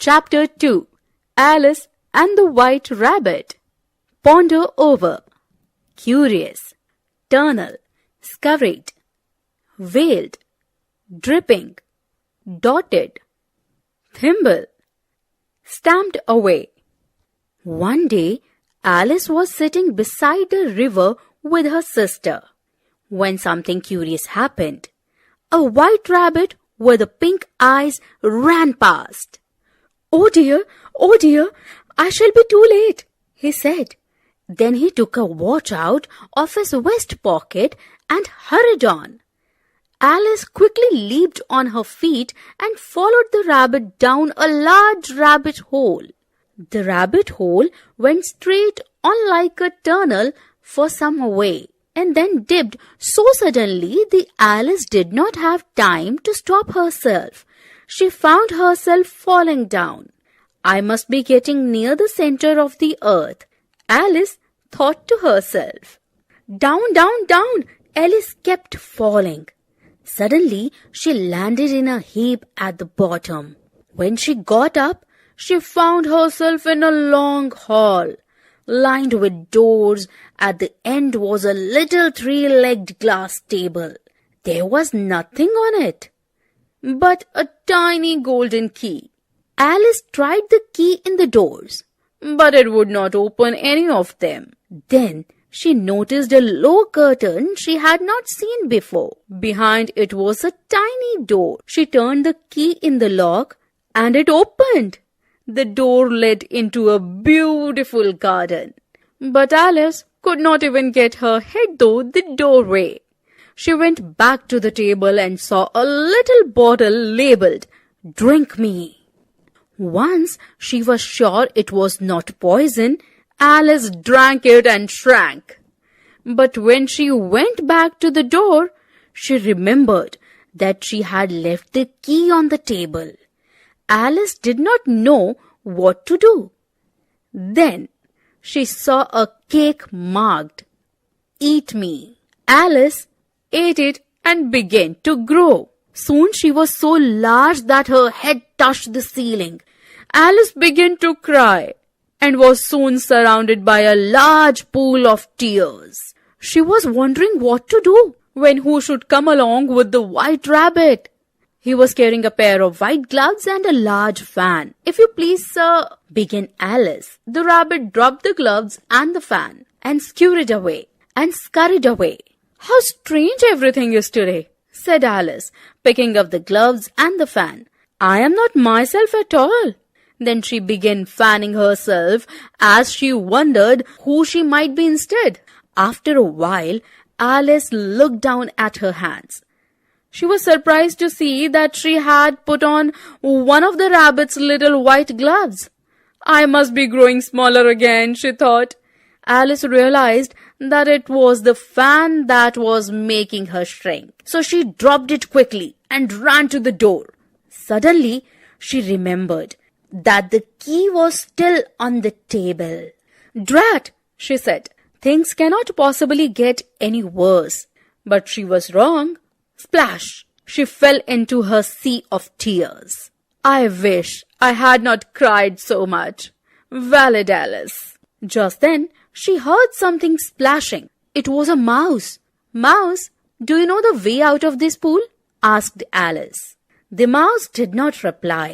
Chapter 2. Alice and the White Rabbit. Ponder over. Curious. Tunnel. Scurried. Veiled. Dripping. Dotted. Thimble. Stamped away. One day, Alice was sitting beside the river with her sister when something curious happened. A white rabbit with pink eyes ran past. Oh dear, I shall be too late," he said. Then he took a watch out of his vest pocket and hurried on. Alice quickly leaped on her feet and followed the rabbit down a large rabbit hole. The rabbit hole went straight on like a tunnel for some way and then dipped so suddenly that Alice did not have time to stop herself. She found herself falling down. "I must be getting near the center of the earth," Alice thought to herself. Down, down, down, Alice kept falling. Suddenly, she landed in a heap at the bottom. When she got up, she found herself in a long hall, lined with doors. At the end was a little three-legged glass table. There was nothing on it but a tiny golden key. Alice tried the key in the doors, but it would not open any of them. Then she noticed a low curtain she had not seen before. Behind it was a tiny door. She turned the key in the lock and it opened. The door led into a beautiful garden. But Alice could not even get her head through the doorway. She went back to the table and saw a little bottle labeled, "Drink me." Once she was sure it was not poison, Alice drank it and shrank. But when she went back to the door, she remembered that she had left the key on the table. Alice did not know what to do. Then she saw a cake marked, "Eat me." Alice ate it and began to grow. Soon she was so large that her head touched the ceiling. Alice began to cry and was soon surrounded by a large pool of tears. She was wondering what to do when who should come along with the white rabbit. He was carrying a pair of white gloves and a large fan. "If you please, sir," began Alice. The rabbit dropped the gloves and the fan and scurried away. "How strange everything is today," said Alice, picking up the gloves and the fan. "I am not myself at all." Then she began fanning herself as she wondered who she might be instead. After a while, Alice looked down at her hands. She was surprised to see that she had put on one of the rabbit's little white gloves. "I must be growing smaller again," she thought. Alice realized that it was the fan that was making her shrink. So she dropped it quickly and ran to the door. Suddenly, she remembered that the key was still on the table. "Drat," she said. "Things cannot possibly get any worse." But she was wrong. Splash! She fell into her sea of tears. "I wish I had not cried so much," wailed Alice. Just then, she heard something splashing. It was a mouse. "Mouse, do you know the way out of this pool?" asked Alice. The mouse did not reply.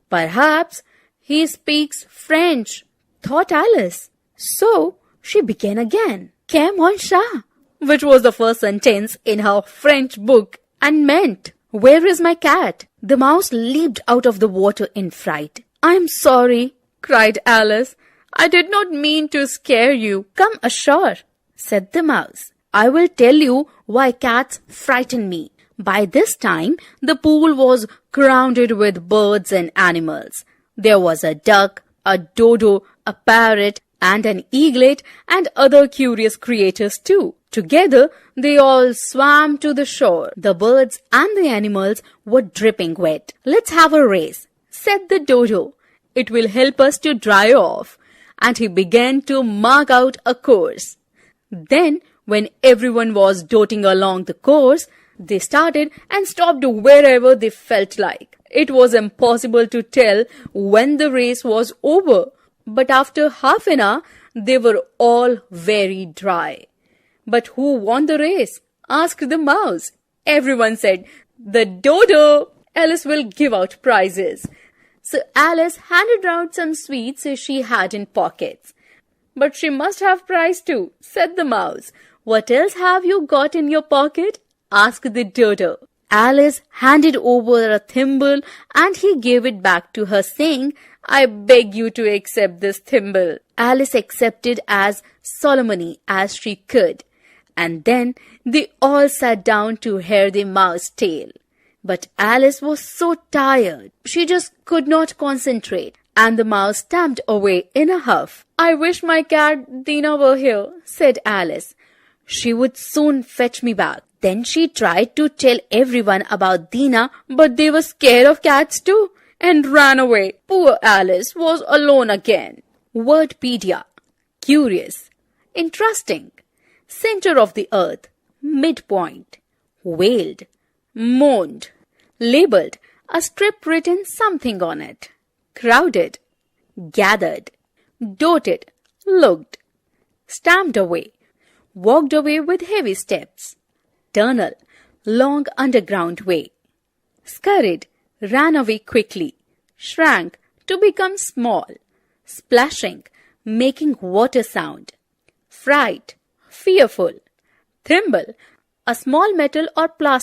"Perhaps he speaks French," thought Alice. So she began again. "Que mon chat," which was the first sentence in her French book and meant, "Where is my cat?" The mouse leaped out of the water in fright. "I am sorry," cried Alice. "I did not mean to scare you." "Come ashore," said the mouse. "I will tell you why cats frighten me." By this time, the pool was crowded with birds and animals. There was a duck, a dodo, a parrot, and an eaglet, and other curious creatures too. Together, they all swam to the shore. The birds and the animals were dripping wet. "Let's have a race," said the dodo. "It will help us to dry off." And he began to mark out a course. Then, when everyone was dotting along the course, they started and stopped wherever they felt like. It was impossible to tell when the race was over, but after half an hour, they were all very dry. But who won the race? Asked the mouse. Everyone said, "The dodo! Alice will give out prizes." So Alice handed round some sweets she had in pockets. "But she must have prize too," said the mouse. "What else have you got in your pocket?" asked the dodo. Alice handed over a thimble and he gave it back to her, saying, "I beg you to accept this thimble." Alice accepted as solemnly as she could, and then they all sat down to hear the mouse tale. But Alice was so tired, she just could not concentrate, and the mouse stamped away in a huff. "I wish my cat Dina were here," said Alice. "She would soon fetch me back." Then she tried to tell everyone about Dina, but they were scared of cats too and ran away. Poor Alice was alone again. Wordpedia. Curious, interesting, center of the earth, midpoint, wailed, moaned, labeled, a strip written something on it, crowded, gathered, doted, looked, stamped away, walked away with heavy steps, tunnel, long underground way, scurried, ran away quickly, shrank to become small, splashing, making water sound, fright, fearful, thimble, a small metal or plastic